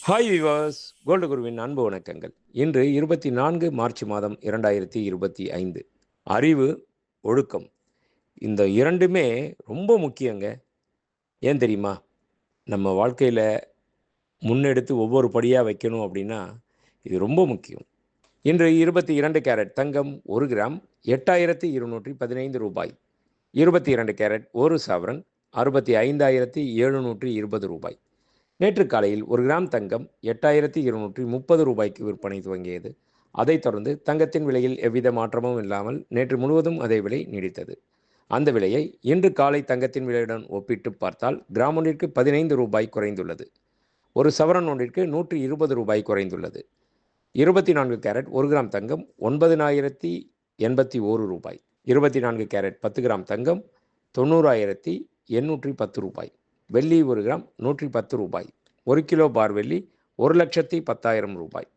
Hi விவாஸ், gold குருவின் அன்பு வணக்கங்கள். இன்று 24 மார்ச் மாதம் 2025. அறிவு, ஒழுக்கம் இந்த இரண்டுமே ரொம்ப முக்கியங்க. ஏன் தெரியுமா? நம்ம வாழ்க்கையில் முன்னெடுத்து ஒவ்வொரு படியாக வைக்கணும் அப்படின்னா இது ரொம்ப முக்கியம். இன்று 22 கேரட் தங்கம் 1 கிராம் 8215 ரூபாய். 22 கேரட் 1 சவரன் 65,720 ரூபாய். நேற்று காலையில் 1 கிராம் தங்கம் 8230 ரூபாய்க்கு விற்பனை துவங்கியது. அதைத் தொடர்ந்து தங்கத்தின் விலையில் எவ்வித மாற்றமும் இல்லாமல் நேற்று முழுவதும் அதே விலை நீடித்தது. அந்த விலையை இன்று காலை தங்கத்தின் விலையுடன் ஒப்பிட்டு பார்த்தால் கிராம் ஒன்றிற்கு 15 ரூபாய் குறைந்துள்ளது. ஒரு சவரன் ஒன்றிற்கு 120 ரூபாய் குறைந்துள்ளது. 24 கேரட் 1 கிராம் தங்கம் 9081 ரூபாய். 24 கேரட் 10 கிராம் தங்கம் 90,810 ரூபாய். வெள்ளி 1 கிராம் 110 ரூபாய். 1 கிலோ பார் வெள்ளி 1,10,000 ரூபாய்.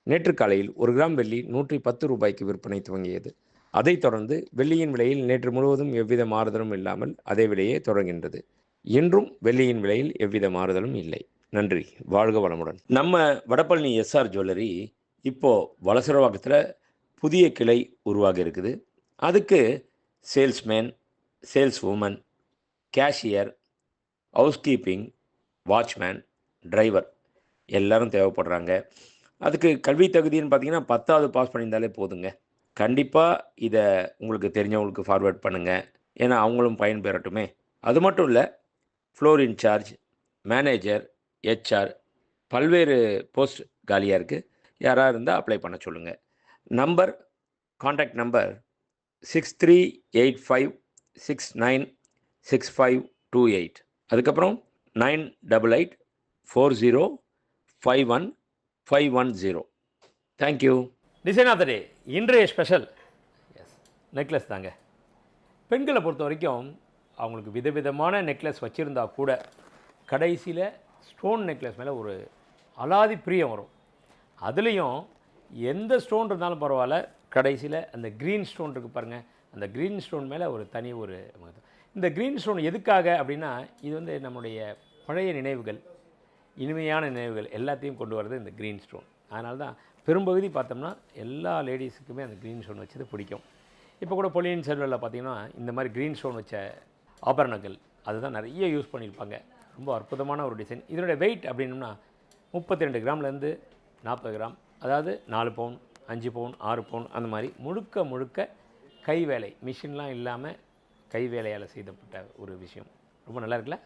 நேற்று காலையில் 1 கிராம் வெள்ளி 110 ரூபாய்க்கு விற்பனை துவங்கியது. அதைத் தொடர்ந்து வெள்ளியின் விலையில் நேற்று முழுவதும் எவ்வித மாறுதலும் இல்லாமல் அதே விலையே தொடர்கின்றது. இன்றும் வெள்ளியின் விலையில் எவ்வித மாறுதலும் இல்லை. நன்றி. வாழ்க வளமுடன். நம்ம வடபழனி எஸ்ஆர் ஜுவல்லரி இப்போது வலசரவாக்கத்தில் புதிய கிளை உருவாகி இருக்குது. அதுக்கு salesman, sales woman, cashier, house keeping, watchman, driver எல்லோரும் தேவைப்படுறாங்க. அதுக்கு கல்வி தகுதின்னு பார்த்தீங்கன்னா 10வது பாஸ் பண்ணியிருந்தாலே போதுங்க. கண்டிப்பாக இதை உங்களுக்கு தெரிஞ்சவங்களுக்கு ஃபார்வேர்ட் பண்ணுங்கள். ஏன்னா அவங்களும் பயன் பெறட்டுமே. அது மட்டும் இல்லை, ஃப்ளோர் இன்சார்ஜ், மேனேஜர், ஹெச்ஆர் பல்வேறு போஸ்ட் காலியாக இருக்குது. யாராக இருந்தால் அப்ளை பண்ண சொல்லுங்கள். Contact number 6385696528. அதுக்கப்புறம் 9884051510. தேங்க்யூ. டிசைன் ஆஃப் த டே இன்றைய ஸ்பெஷல் நெக்லஸ் தாங்க. பெண்களை பொறுத்த வரைக்கும் அவங்களுக்கு விதவிதமான நெக்லஸ் வச்சுருந்தா கூட கடைசியில் ஸ்டோன் நெக்லஸ் மேலே ஒரு அலாதி பிரியம் வரும். அதுலேயும் எந்த ஸ்டோன் இருந்தாலும் பரவாயில்ல, கடைசியில் அந்த க்ரீன் ஸ்டோன் இருக்குது பாருங்கள், அந்த க்ரீன் ஸ்டோன் மேலே ஒரு தனி ஒரு இந்த க்ரீன் ஸ்டோன் எதுக்காக அப்படின்னா, இது வந்து நம்முடைய பழைய நினைவுகள், இனிமையான நினைவுகள் எல்லாத்தையும் கொண்டு வரது இந்த க்ரீன் ஸ்டோன். அதனால தான் பெரும்பகுதி பார்த்தோம்னா எல்லா லேடிஸுக்குமே அந்த க்ரீன் ஸ்டோன் வச்சது பிடிக்கும். இப்போ கூட பொன்னியின் செல்வனில் பார்த்திங்கன்னா இந்த மாதிரி க்ரீன் ஸ்டோன் வச்ச ஆபரணங்கள் அதுதான் நிறைய யூஸ் பண்ணியிருப்பாங்க. ரொம்ப அற்புதமான ஒரு டிசைன். இதனுடைய வெயிட் அப்படின்னோம்னா 32 கிராம்லேருந்து 40 கிராம், அதாவது 4 பவுன், 5 பவுன், 6 பவுன், அந்த மாதிரி முழுக்க கை வேலை, மிஷின்லாம் இல்லாமல் கை வேலையால் செய்யப்பட்ட ஒரு விஷயம். ரொம்ப நல்லா இருக்குல்ல?